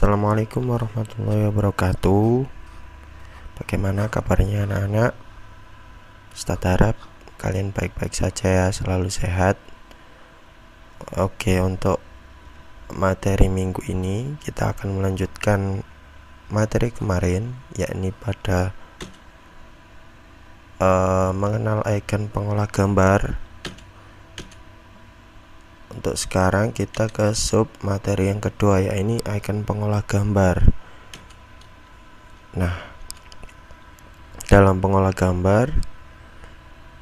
Assalamualaikum warahmatullahi wabarakatuh. Bagaimana kabarnya anak-anak? Ustadz harap kalian baik-baik saja ya, selalu sehat. Oke, untuk materi minggu ini kita akan melanjutkan materi kemarin, yakni pada mengenal icon pengolah gambar. Untuk sekarang kita ke sub materi yang kedua, yaitu icon pengolah gambar. Nah, dalam pengolah gambar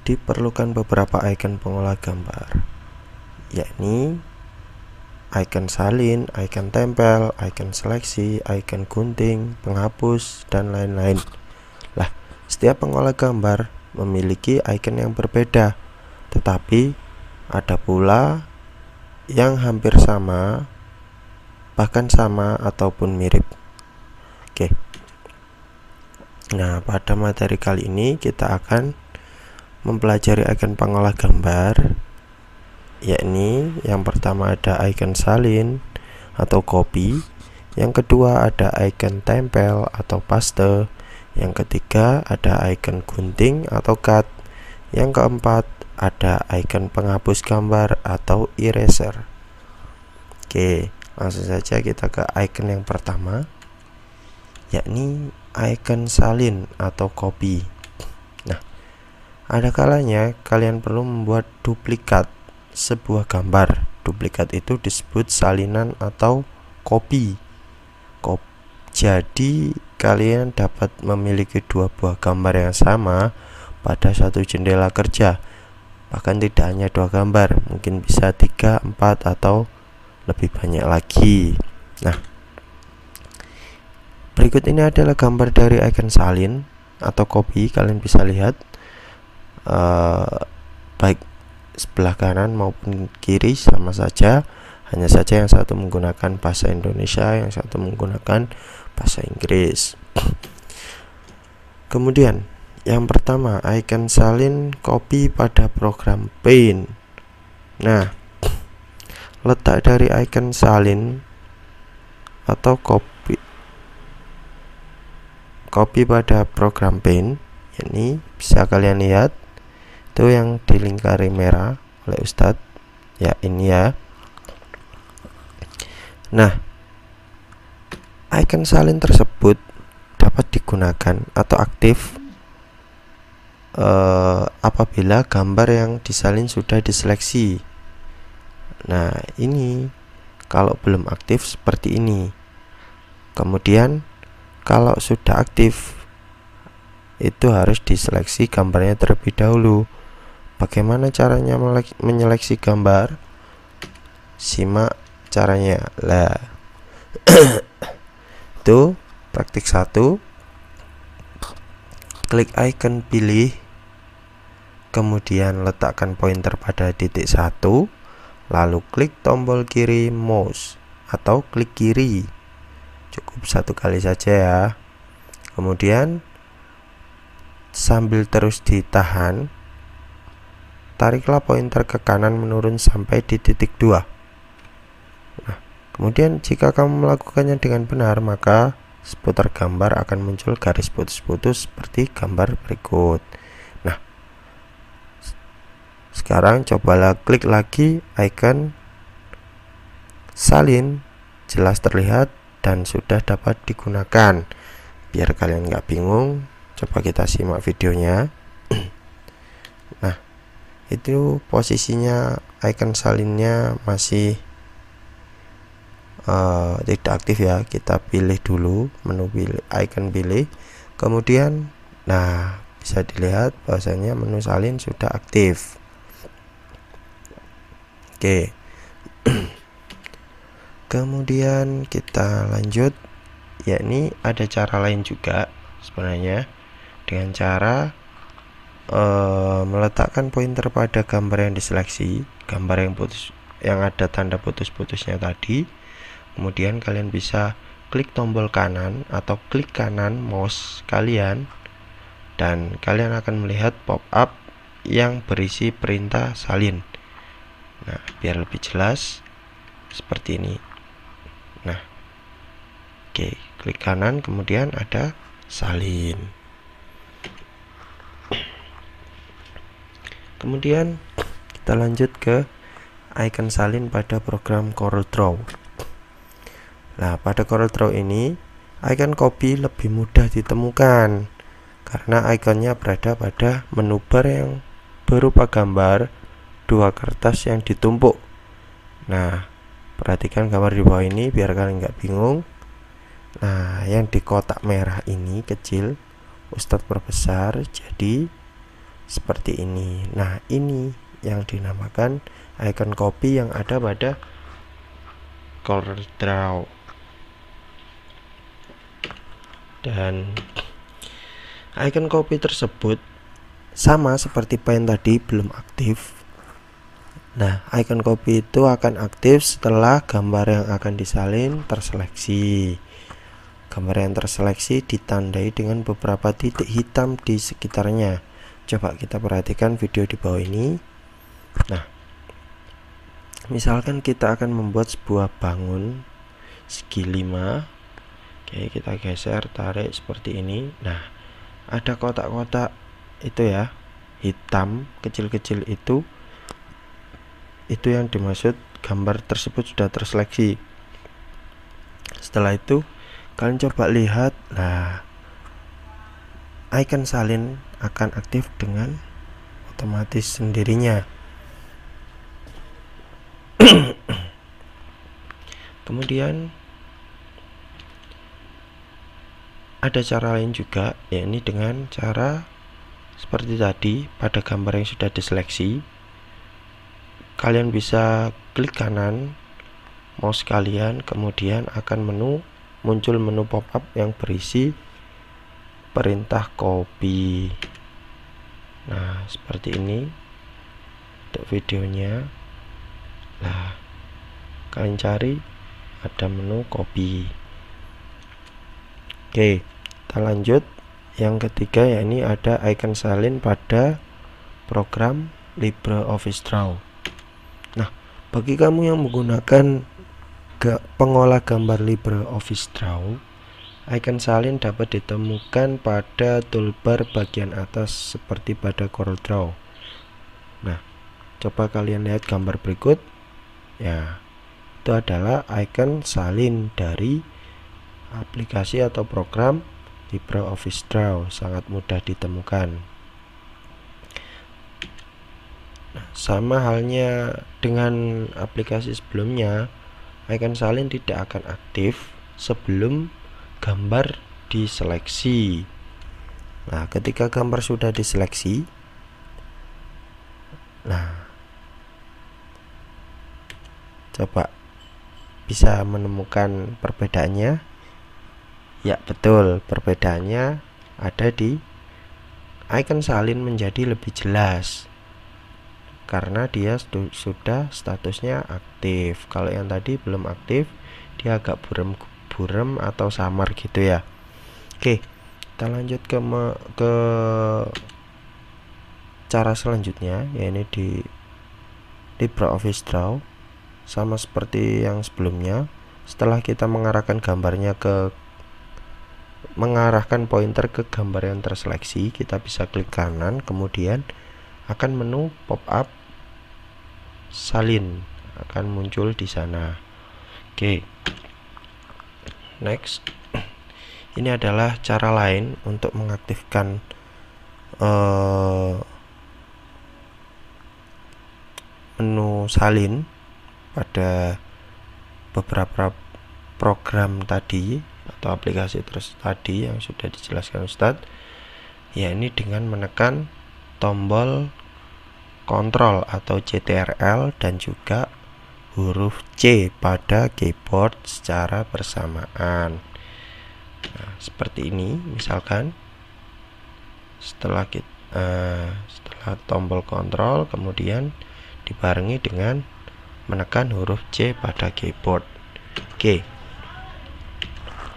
diperlukan beberapa icon pengolah gambar, yakni icon salin, icon tempel, icon seleksi, icon gunting, penghapus, dan lain-lain. Lah, setiap pengolah gambar memiliki icon yang berbeda, tetapi ada pula yang hampir sama, bahkan sama ataupun mirip. Oke. Nah, pada materi kali ini kita akan mempelajari icon pengolah gambar, yakni yang pertama ada icon salin atau copy, yang kedua ada icon tempel atau paste, yang ketiga ada icon gunting atau cut, yang keempat ada icon penghapus gambar atau eraser. Oke, langsung saja kita ke icon yang pertama, yakni icon salin atau copy. Nah, ada kalanya kalian perlu membuat duplikat sebuah gambar. Duplikat itu disebut salinan atau copy. Jadi kalian dapat memiliki dua buah gambar yang sama pada satu jendela kerja. Bahkan tidak hanya dua gambar, mungkin bisa 3, 4, atau lebih banyak lagi. Nah, berikut ini adalah gambar dari icon salin atau copy. Kalian bisa lihat baik sebelah kanan maupun kiri sama saja, hanya saja yang satu menggunakan bahasa Indonesia, yang satu menggunakan bahasa Inggris. Kemudian yang pertama, icon salin copy pada program Paint. Nah, letak dari icon salin atau copy pada program Paint, ini bisa kalian lihat itu yang dilingkari merah oleh Ustadz, ya ini ya. Nah, icon salin tersebut dapat digunakan atau aktif apabila gambar yang disalin sudah diseleksi. Nah, ini kalau belum aktif seperti ini. Kemudian kalau sudah aktif itu harus diseleksi gambarnya terlebih dahulu. Bagaimana caranya menyeleksi gambar? Simak caranya. Lah, itu praktik 1. Klik icon pilih, kemudian letakkan pointer pada titik 1, lalu klik tombol kiri mouse atau klik kiri. Cukup satu kali saja ya. Kemudian sambil terus ditahan, tariklah pointer ke kanan menurun sampai di titik 2. Nah, kemudian jika kamu melakukannya dengan benar, maka seputar gambar akan muncul garis putus-putus seperti gambar berikut. Nah, sekarang cobalah klik lagi icon salin, jelas terlihat dan sudah dapat digunakan. Biar kalian nggak bingung, coba kita simak videonya. Nah, itu posisinya icon salinnya masih tidak aktif ya. Kita pilih dulu menu pilih, icon pilih, kemudian nah bisa dilihat bahwasanya menu salin sudah aktif. Oke. Kemudian kita lanjut, yakni ada cara lain juga sebenarnya, dengan cara meletakkan pointer pada gambar yang diseleksi, gambar yang putus, yang ada tanda putus-putusnya tadi. Kemudian kalian bisa klik tombol kanan atau klik kanan mouse kalian, dan kalian akan melihat pop-up yang berisi perintah salin. Nah, biar lebih jelas seperti ini. Nah, Oke, klik kanan, kemudian ada salin. Kemudian kita lanjut ke icon salin pada program CorelDRAW. Nah, pada CorelDRAW ini icon copy lebih mudah ditemukan karena ikonnya berada pada menu bar yang berupa gambar dua kertas yang ditumpuk. Nah, perhatikan gambar di bawah ini biar kalian nggak bingung. Nah, yang di kotak merah ini kecil, Ustadz perbesar jadi seperti ini. Nah, ini yang dinamakan icon copy yang ada pada CorelDRAW. Dan icon copy tersebut sama seperti pen tadi belum aktif. Nah, icon copy itu akan aktif setelah gambar yang akan disalin terseleksi. Gambar yang terseleksi ditandai dengan beberapa titik hitam di sekitarnya. Coba kita perhatikan video di bawah ini. Nah, misalkan kita akan membuat sebuah bangun segi 5. Oke, kita geser, tarik seperti ini. Nah, ada kotak-kotak itu ya, hitam kecil-kecil itu yang dimaksud gambar tersebut sudah terseleksi. Setelah itu kalian coba lihat, nah icon salin akan aktif dengan otomatis sendirinya. Kemudian ada cara lain juga, yakni dengan cara seperti tadi pada gambar yang sudah diseleksi. Kalian bisa klik kanan mouse kalian, kemudian akan muncul menu pop-up yang berisi perintah copy. Nah, seperti ini untuk videonya. Nah, kalian cari ada menu copy. Oke, kita lanjut yang ketiga, yakni ada icon salin pada program LibreOffice Draw. Nah, bagi kamu yang menggunakan pengolah gambar LibreOffice Draw, icon salin dapat ditemukan pada toolbar bagian atas seperti pada CorelDRAW. Nah, coba kalian lihat gambar berikut. Ya, itu adalah icon salin dari aplikasi atau program LibreOffice Draw, sangat mudah ditemukan. Nah, sama halnya dengan aplikasi sebelumnya, icon salin tidak akan aktif sebelum gambar diseleksi. Nah, ketika gambar sudah diseleksi, nah coba bisa menemukan perbedaannya. Ya, betul, perbedaannya ada di icon salin menjadi lebih jelas karena dia sudah statusnya aktif. Kalau yang tadi belum aktif, dia agak buram atau samar gitu ya. Oke, kita lanjut ke cara selanjutnya, yaitu di LibreOffice Draw. Sama seperti yang sebelumnya, setelah kita mengarahkan pointer ke gambar yang terseleksi, kita bisa klik kanan, kemudian akan menu pop-up salin akan muncul di sana. Oke, next. Ini adalah cara lain untuk mengaktifkan menu salin pada beberapa program tadi atau aplikasi terus tadi yang sudah dijelaskan Ustadz, yakni dengan menekan tombol kontrol atau CTRL dan juga huruf C pada keyboard secara bersamaan. Nah, seperti ini misalkan setelah tombol kontrol kemudian dibarengi dengan menekan huruf C pada keyboard. Oke,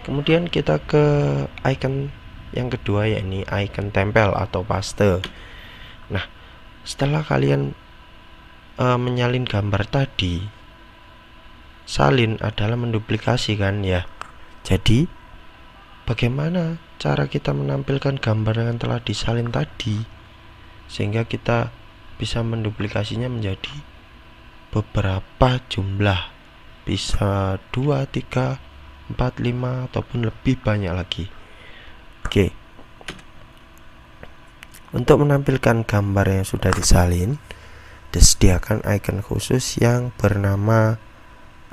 kemudian kita ke icon yang kedua, yakni icon tempel atau paste. Nah, setelah kalian menyalin gambar tadi, salin adalah menduplikasi kan ya. Jadi bagaimana cara kita menampilkan gambar yang telah disalin tadi, sehingga kita bisa menduplikasinya menjadi beberapa jumlah, bisa 2, 3, 4, 5 ataupun lebih banyak lagi. Oke. Untuk menampilkan gambar yang sudah disalin, disediakan icon khusus yang bernama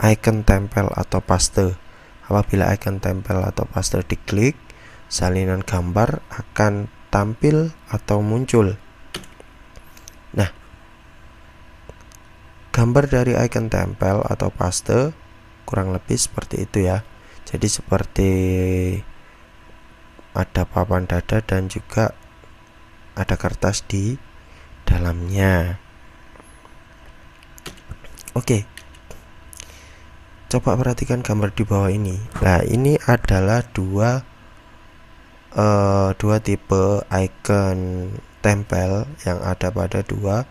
icon tempel atau paste. Apabila icon tempel atau paste diklik, salinan gambar akan tampil atau muncul. Nah, gambar dari icon tempel atau paste kurang lebih seperti itu ya. Jadi seperti ada papan dada dan juga ada kertas di dalamnya. Oke, coba perhatikan gambar di bawah ini. Nah, ini adalah dua tipe icon tempel yang ada pada dua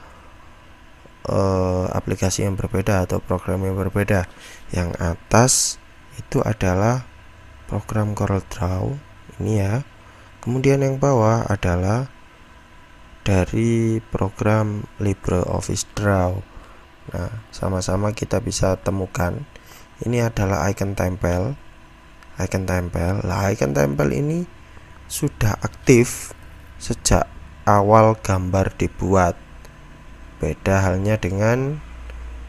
aplikasi yang berbeda atau program yang berbeda. Yang atas itu adalah program CorelDRAW ini ya. Kemudian yang bawah adalah dari program LibreOffice Draw. Nah, sama-sama kita bisa temukan. Ini adalah icon tempel. Icon tempel. Lah, icon tempel ini sudah aktif sejak awal gambar dibuat. Beda halnya dengan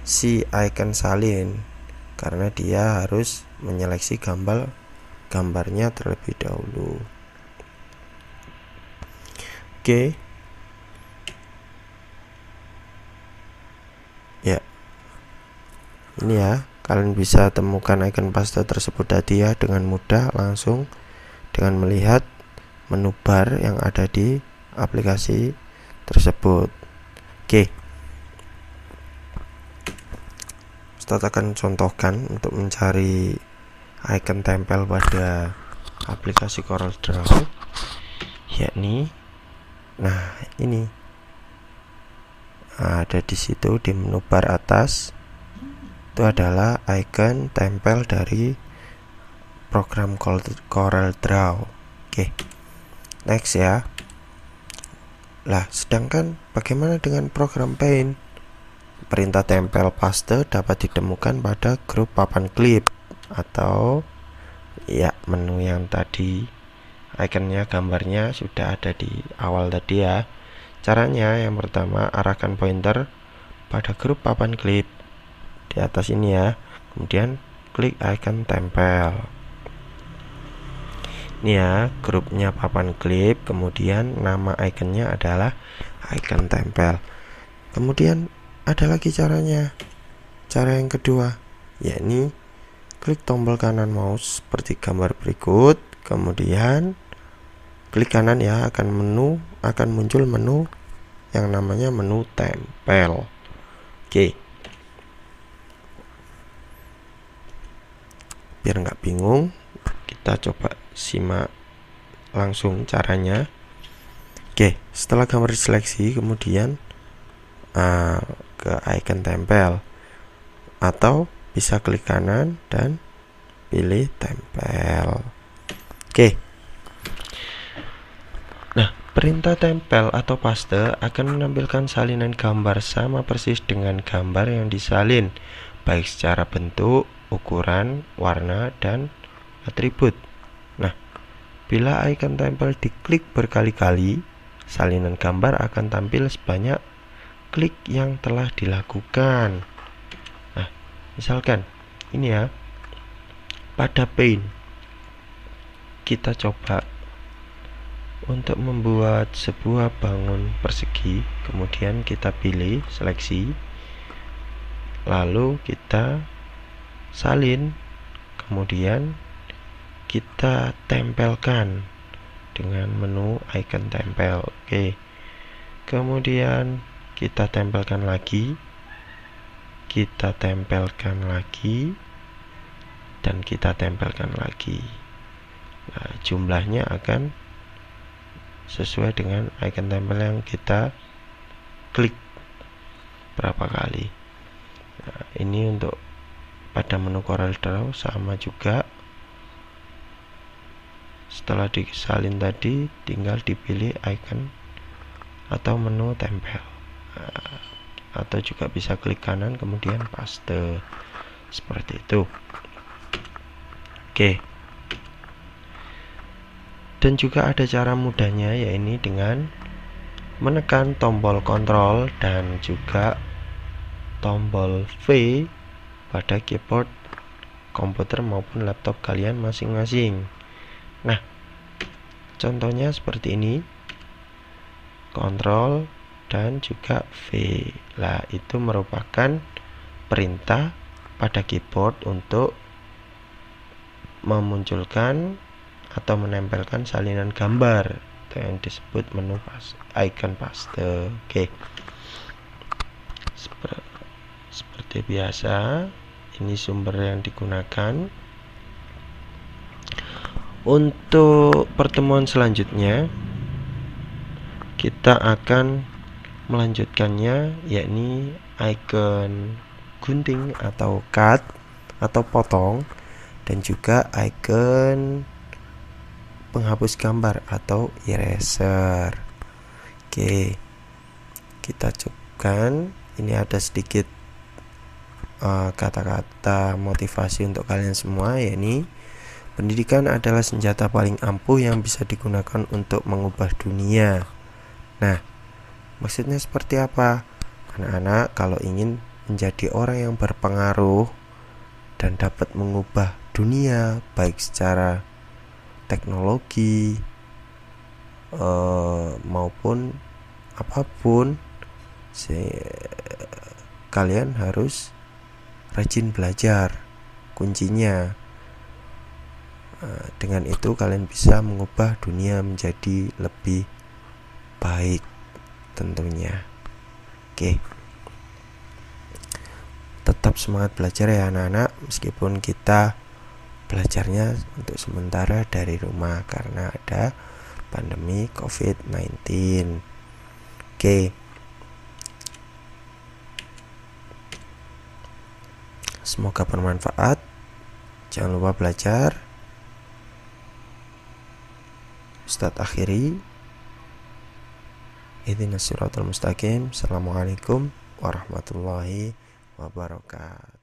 si icon salin, karena dia harus menyeleksi gambarnya terlebih dahulu. Oke. Ya, ini ya, kalian bisa temukan icon paste tersebut tadi ya dengan mudah langsung dengan melihat menu bar yang ada di aplikasi tersebut. Oke, Ustadz akan contohkan untuk mencari icon tempel pada aplikasi CorelDRAW, yakni nah ini ada di situ di menu bar atas. Itu adalah icon tempel dari program CorelDRAW. Oke, next ya. Lah, sedangkan bagaimana dengan program Paint? Perintah tempel paste dapat ditemukan pada grup papan klip atau ya menu yang tadi ikonnya, gambarnya sudah ada di awal tadi ya. Caranya yang pertama, arahkan pointer pada grup papan klip di atas ini ya. Kemudian klik icon tempel. Ini ya, grupnya papan klip, kemudian nama ikonnya adalah icon tempel. Kemudian ada lagi caranya. Cara yang kedua, yakni klik tombol kanan mouse seperti gambar berikut, kemudian klik kanan ya, akan muncul menu yang namanya menu tempel. Oke, biar nggak bingung, kita coba simak langsung caranya. Oke, setelah gambar diseleksi, kemudian ke icon tempel, atau bisa klik kanan dan pilih tempel. Oke. Nah, perintah tempel atau paste akan menampilkan salinan gambar sama persis dengan gambar yang disalin, baik secara bentuk, ukuran, warna, dan atribut. Nah, bila icon tempel diklik berkali-kali, salinan gambar akan tampil sebanyak klik yang telah dilakukan. Nah, misalkan ini ya, pada Paint kita coba untuk membuat sebuah bangun persegi, kemudian kita pilih seleksi, lalu kita salin, kemudian kita tempelkan dengan menu icon tempel. Oke, kemudian kita tempelkan lagi, kita tempelkan lagi, dan kita tempelkan lagi. Nah, jumlahnya akan sesuai dengan icon tempel yang kita klik berapa kali. Nah, ini untuk pada menu CorelDRAW sama juga Setelah disalin tadi, tinggal dipilih icon atau menu tempel, atau juga bisa klik kanan kemudian paste seperti itu. Oke. Dan juga ada cara mudahnya, yaitu dengan menekan tombol kontrol dan juga tombol V pada keyboard komputer maupun laptop kalian masing-masing. Nah, contohnya seperti ini, kontrol dan juga V. Lah, itu merupakan perintah pada keyboard untuk memunculkan atau menempelkan salinan gambar yang disebut menu icon paste. Oke. Seperti biasa, ini sumber yang digunakan. Untuk pertemuan selanjutnya kita akan melanjutkannya, yakni icon gunting atau cut atau potong, dan juga icon penghapus gambar atau eraser. Oke, kita cukupkan. Ini ada sedikit kata-kata motivasi untuk kalian semua, yakni pendidikan adalah senjata paling ampuh yang bisa digunakan untuk mengubah dunia. Nah, maksudnya seperti apa? Anak-anak kalau ingin menjadi orang yang berpengaruh dan dapat mengubah dunia, baik secara teknologi maupun apapun, kalian harus rajin belajar. Kuncinya, dengan itu kalian bisa mengubah dunia menjadi lebih baik tentunya. Oke, tetap semangat belajar ya anak-anak, meskipun kita belajarnya untuk sementara dari rumah karena ada pandemi COVID-19. Oke. Semoga bermanfaat. Jangan lupa belajar. Ustadz akhiri. Ihdinas siratal mustaqim. Assalamualaikum warahmatullahi wabarakatuh.